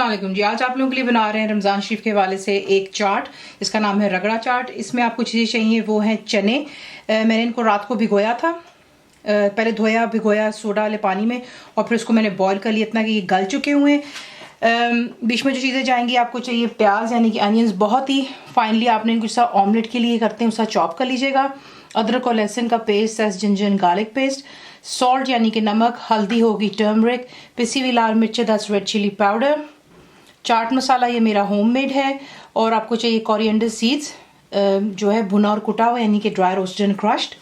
अस्सलाम वालेकुम जी। आज आप लोगों के लिए बना रहे हैं रमज़ान शरीफ के हवाले से एक चाट। इसका नाम है रगड़ा चाट। इसमें आपको चीज़ें चाहिए वो हैं चने। मैंने इनको रात को भिगोया था। पहले धोया भिगोया सोडा वाले पानी में और फिर उसको मैंने बॉईल कर लिया इतना कि ये गल चुके हुए हैं। बीच में जो चीज़ें जाएंगी आपको चाहिए प्याज यानी कि अनियंस, बहुत ही फाइनली आपने इनको जैसा ऑमलेट के लिए करते हैं उसका चॉप कर लीजिएगा। अदरक और लहसुन का paste, ginger and garlic paste, salt यानी कि नमक, हल्दी होगी टर्मरिक, पिसी हुई लाल मिर्च, दस red chilli powder, chaat masala ये मेरा होममेड है, और आपको चाहिए कोरिएंडर सीड्स जो है भुना और कुटा हुआ यानी कि ड्राई रोस्टेड एंड क्रश्ड।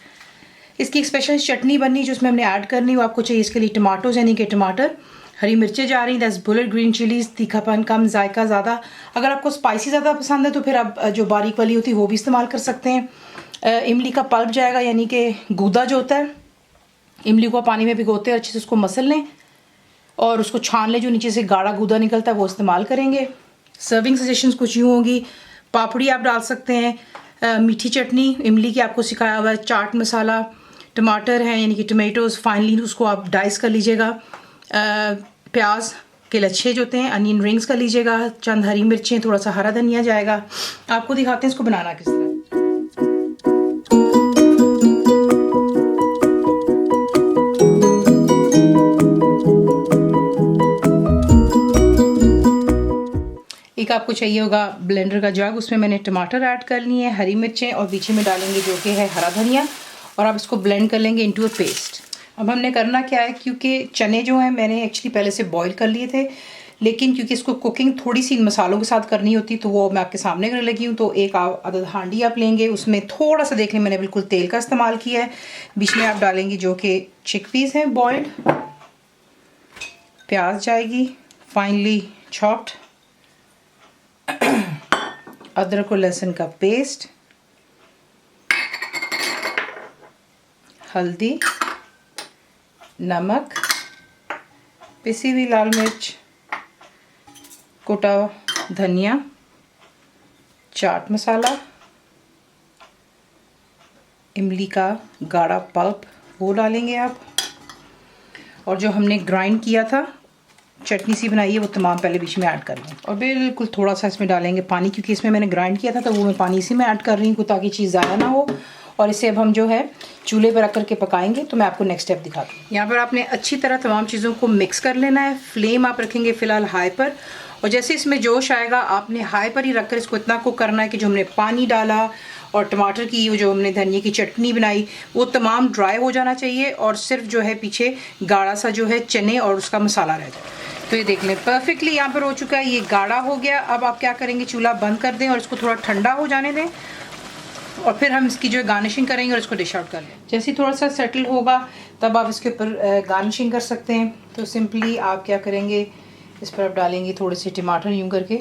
इसकी एक स्पेशल चटनी बननी जो उसमें हमने ऐड करनी वो आपको चाहिए इसके लिए टमाटोज यानी कि टमाटर, हरी मिर्चें जा रही 10 बुलेट ग्रीन चिलीज, तीखापन कम, जायका ज़्यादा। अगर आपको स्पाइसी ज़्यादा पसंद है तो फिर आप जो बारीक वाली होती है वो भी इस्तेमाल कर सकते हैं। इमली का पल्प जाएगा यानी कि गूदा जो होता है, इमली को पानी में भिगोते हैं, अच्छे से उसको मसल लें और उसको छान लें, जो नीचे से गाढ़ा गूदा निकलता है वो इस्तेमाल करेंगे। सर्विंग सजेशंस कुछ यूँ होगी, पापड़ी आप डाल सकते हैं, मीठी चटनी इमली की आपको सिखाया हुआ है, चाट मसाला, टमाटर है यानी कि टमेटोज़ फाइनली उसको आप डाइस कर लीजिएगा, प्याज के लच्छे जो होते हैं अनियन रिंग्स कर लीजिएगा, चंद हरी मिर्चें, थोड़ा सा हरा धनिया जाएगा। आपको दिखाते हैं इसको बनाना किस तरह। एक आपको चाहिए होगा ब्लेंडर का जग, उसमें मैंने टमाटर ऐड कर लिए हैं, हरी मिर्चें और बीच में डालेंगे जो कि है हरा धनिया, और आप इसको ब्लेंड कर लेंगे इनटू अ पेस्ट। अब हमने करना क्या है, क्योंकि चने जो हैं मैंने एक्चुअली पहले से बॉईल कर लिए थे, लेकिन क्योंकि इसको कुकिंग थोड़ी सी मसालों के साथ करनी होती तो वो मैं आपके सामने करने लगी हूँ। तो एक आधा हांडी आप लेंगे, उसमें थोड़ा सा देख लें मैंने बिल्कुल तेल का इस्तेमाल किया है। बीच में आप डालेंगे जो कि चिकपीस हैं बॉइल्ड, प्याज जाएगी फाइनली चॉप्ड, अदरक और लहसुन का पेस्ट, हल्दी, नमक, पिसी हुई लाल मिर्च, कुटा धनिया, चाट मसाला, इमली का गाढ़ा पल्प वो डालेंगे आप, और जो हमने ग्राइंड किया था चटनी सी बनाई है वो तमाम पहले बीच में ऐड कर लें, और बिल्कुल थोड़ा सा इसमें डालेंगे पानी, क्योंकि इसमें मैंने ग्राइंड किया था तो वो मैं पानी इसी में ऐड कर रही हूँ ताकि चीज़ ज़्यादा ना हो। और इसे अब हम जो है चूल्हे पर रख करके पकाएंगे। तो मैं आपको नेक्स्ट स्टेप दिखाती हूँ। यहाँ पर आपने अच्छी तरह तमाम चीज़ों को मिक्स कर लेना है। फ्लेम आप रखेंगे फ़िलहाल हाई पर, और जैसे इसमें जोश आएगा आपने हाई पर ही रख कर इसको इतना कुक करना है कि जो हमने पानी डाला और टमाटर की जो हमने धनिया की चटनी बनाई वो तमाम ड्राई हो जाना चाहिए, और सिर्फ जो है पीछे गाढ़ा सा जो है चने और उसका मसाला रह जाए। तो ये देख लें परफेक्टली यहाँ पर हो चुका है, ये गाढ़ा हो गया। अब आप क्या करेंगे, चूल्हा बंद कर दें और इसको थोड़ा ठंडा हो जाने दें, और फिर हम इसकी जो है गार्निशिंग करेंगे और इसको डिश आउट कर लें। जैसे ही थोड़ा सा सेटल होगा तब आप इसके ऊपर गार्निशिंग कर सकते हैं। तो सिंपली आप क्या करेंगे, इस पर आप डालेंगे थोड़े से टमाटर यूँ करके,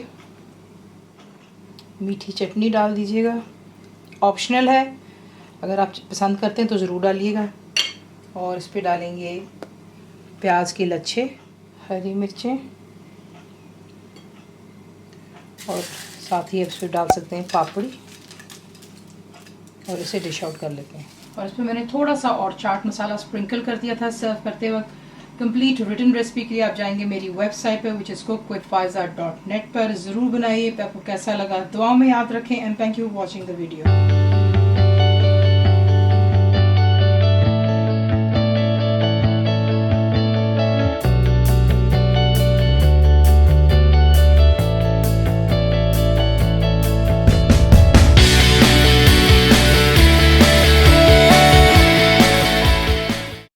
मीठी चटनी डाल दीजिएगा, ऑप्शनल है, अगर आप पसंद करते हैं तो ज़रूर डालिएगा। और इस पर डालेंगे प्याज के लच्छे, हरी मिर्चें, और साथ ही इस पर डाल सकते हैं पापड़ी, और इसे डिश आउट कर लेते हैं। और इसमें मैंने थोड़ा सा और चाट मसाला स्प्रिंकल कर दिया था सर्व करते वक्त। कंप्लीट रिटन रेसिपी के लिए आप जाएंगे मेरी वेबसाइट पर विच इज़ cookWithFaiza.net पर। ज़रूर बनाइए। आपको कैसा लगा दुआ में याद रखें, and thank you for watching the video.